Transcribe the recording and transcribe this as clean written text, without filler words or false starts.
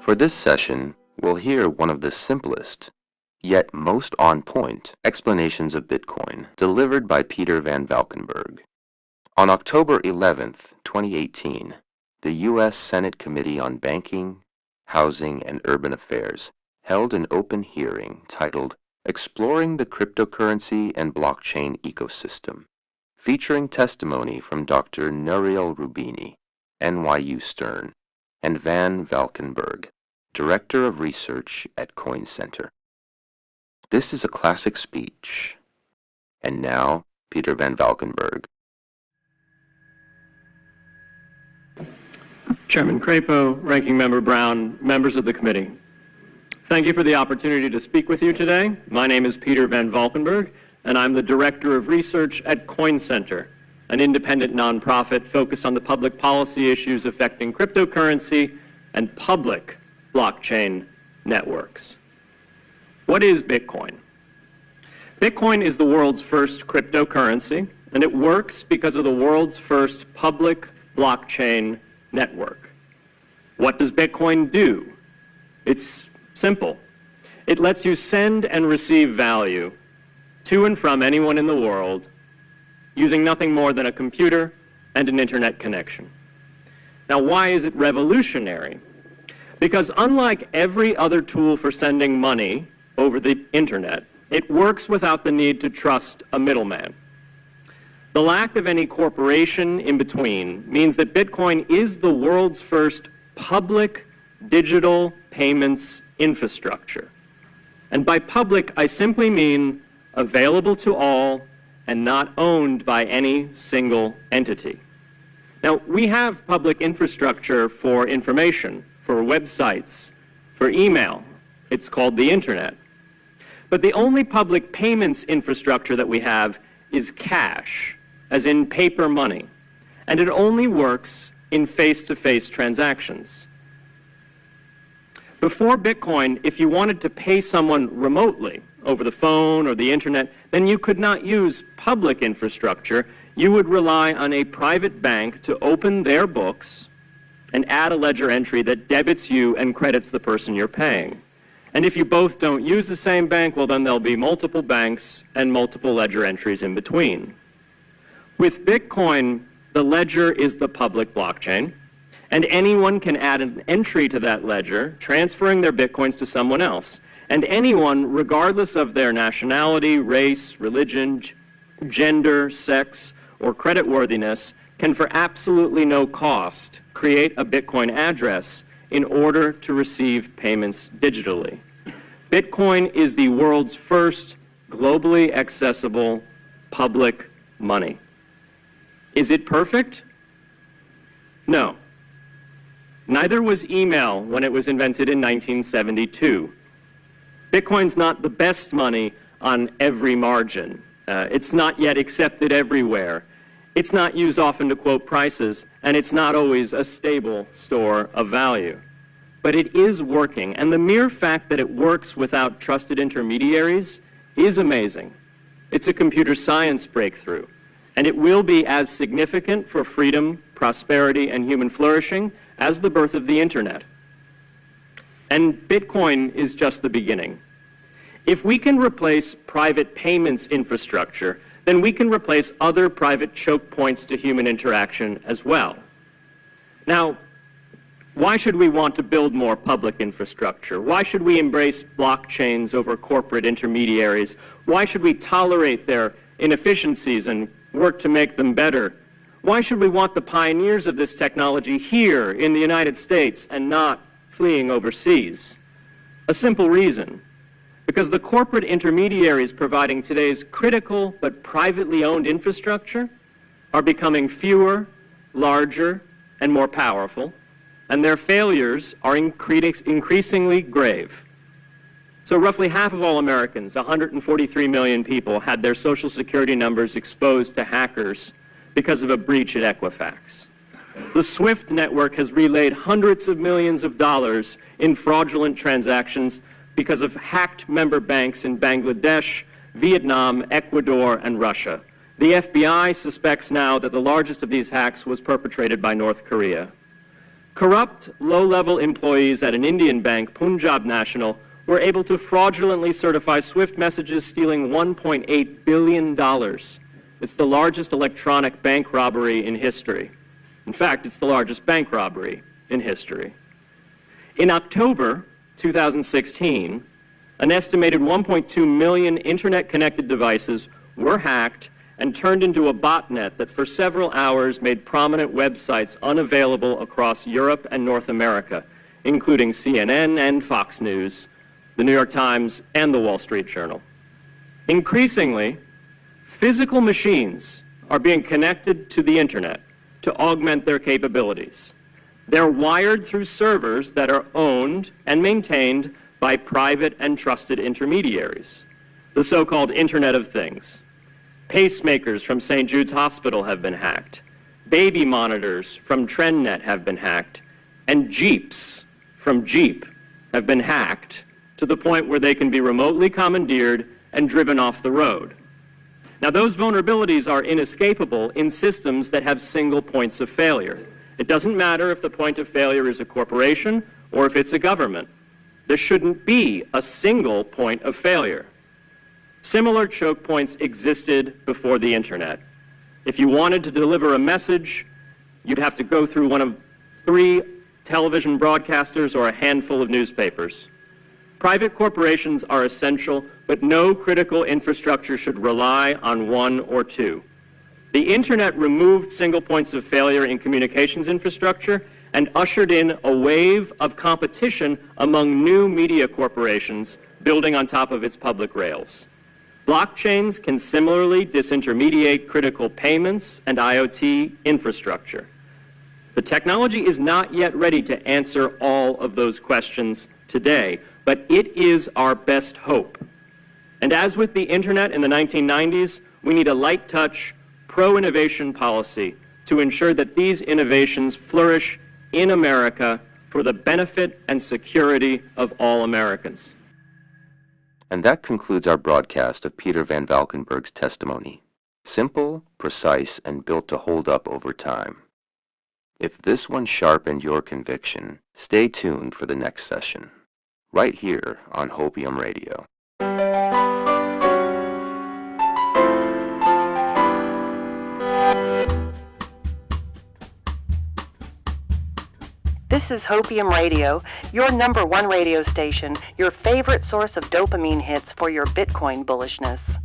For this session, we'll hear one of the simplest, yet most on-point, explanations of Bitcoin delivered by Peter van Valkenburgh. On October 11th, 2018, the U.S. Senate Committee on Banking, Housing, and Urban Affairs held an open hearing titled Exploring the Cryptocurrency and Blockchain Ecosystem, featuring testimony from Dr. Nouriel Roubini, NYU Stern, and Van Valkenburgh, Director of Research at Coin Center. This is a classic speech. And now, Peter van Valkenburgh. Chairman Crapo, Ranking Member Brown, members of the committee. Thank you for the opportunity to speak with you today. My name is Peter van Valkenburgh, and I'm the Director of Research at Coin Center, an independent nonprofit focused on the public policy issues affecting cryptocurrency and public blockchain networks. What is Bitcoin? Bitcoin is the world's first cryptocurrency, and it works because of the world's first public blockchain network. What does Bitcoin do? It's simple. It lets you send and receive value to and from anyone in the world using nothing more than a computer and an internet connection. Now, why is it revolutionary? Because unlike every other tool for sending money over the internet, it works without the need to trust a middleman. The lack of any corporation in between means that Bitcoin is the world's first public digital payments infrastructure. And by public, I simply mean available to all and not owned by any single entity. Now, we have public infrastructure for information, for websites, for email. It's called the internet. But the only public payments infrastructure that we have is cash, as in paper money. And it only works in face-to-face transactions. Before Bitcoin, if you wanted to pay someone remotely over the phone or the internet, then you could not use public infrastructure. You would rely on a private bank to open their books and add a ledger entry that debits you and credits the person you're paying. And if you both don't use the same bank, well, then there'll be multiple banks and multiple ledger entries in between. With Bitcoin, the ledger is the public blockchain, and anyone can add an entry to that ledger, transferring their Bitcoins to someone else. And anyone, regardless of their nationality, race, religion, gender, sex, or creditworthiness, can for absolutely no cost create a Bitcoin address in order to receive payments digitally. Bitcoin is the world's first globally accessible public money. Is it perfect? No. Neither was email when it was invented in 1972. Bitcoin's not the best money on every margin. It's not yet accepted everywhere. It's not used often to quote prices, and it's not always a stable store of value. But it is working, and the mere fact that it works without trusted intermediaries is amazing. It's a computer science breakthrough, and it will be as significant for freedom, prosperity, and human flourishing as the birth of the internet. And Bitcoin is just the beginning. If we can replace private payments infrastructure, then we can replace other private choke points to human interaction as well. Now, why should we want to build more public infrastructure? Why should we embrace blockchains over corporate intermediaries? Why should we tolerate their inefficiencies and work to make them better? Why should we want the pioneers of this technology here in the United States and not fleeing overseas? A simple reason. Because the corporate intermediaries providing today's critical but privately owned infrastructure are becoming fewer, larger, and more powerful, and their failures are increasingly grave. So roughly half of all Americans, 143 million people, had their Social Security numbers exposed to hackers because of a breach at Equifax. The SWIFT network has relayed hundreds of millions of dollars in fraudulent transactions because of hacked member banks in Bangladesh, Vietnam, Ecuador, and Russia. The FBI suspects now that the largest of these hacks was perpetrated by North Korea. Corrupt, low-level employees at an Indian bank, Punjab National, were able to fraudulently certify SWIFT messages stealing $1.8 billion. It's the largest electronic bank robbery in history. In fact, it's the largest bank robbery in history. In October 2016, an estimated 1.2 million internet-connected devices were hacked and turned into a botnet that for several hours made prominent websites unavailable across Europe and North America, including CNN and Fox News, the New York Times, and the Wall Street Journal. Increasingly, physical machines are being connected to the internet to augment their capabilities. They're wired through servers that are owned and maintained by private and trusted intermediaries, the so-called Internet of Things. Pacemakers from St. Jude's Hospital have been hacked. Baby monitors from TrendNet have been hacked. And Jeeps from Jeep have been hacked to the point where they can be remotely commandeered and driven off the road. Now, those vulnerabilities are inescapable in systems that have single points of failure. It doesn't matter if the point of failure is a corporation or if it's a government. There shouldn't be a single point of failure. Similar choke points existed before the internet. If you wanted to deliver a message, you'd have to go through one of 3 television broadcasters or a handful of newspapers. Private corporations are essential, but no critical infrastructure should rely on 1 or 2. The internet removed single points of failure in communications infrastructure and ushered in a wave of competition among new media corporations building on top of its public rails. Blockchains can similarly disintermediate critical payments and IoT infrastructure. The technology is not yet ready to answer all of those questions today, but it is our best hope. And as with the internet in the 1990s, we need a light-touch, pro-innovation policy to ensure that these innovations flourish in America for the benefit and security of all Americans. And that concludes our broadcast of Peter Van Valkenburg's testimony. Simple, precise, and built to hold up over time. If this one sharpened your conviction, stay tuned for the next session, right here on Hopium Radio. This is Hopium Radio, your #1 radio station, your favorite source of dopamine hits for your Bitcoin bullishness.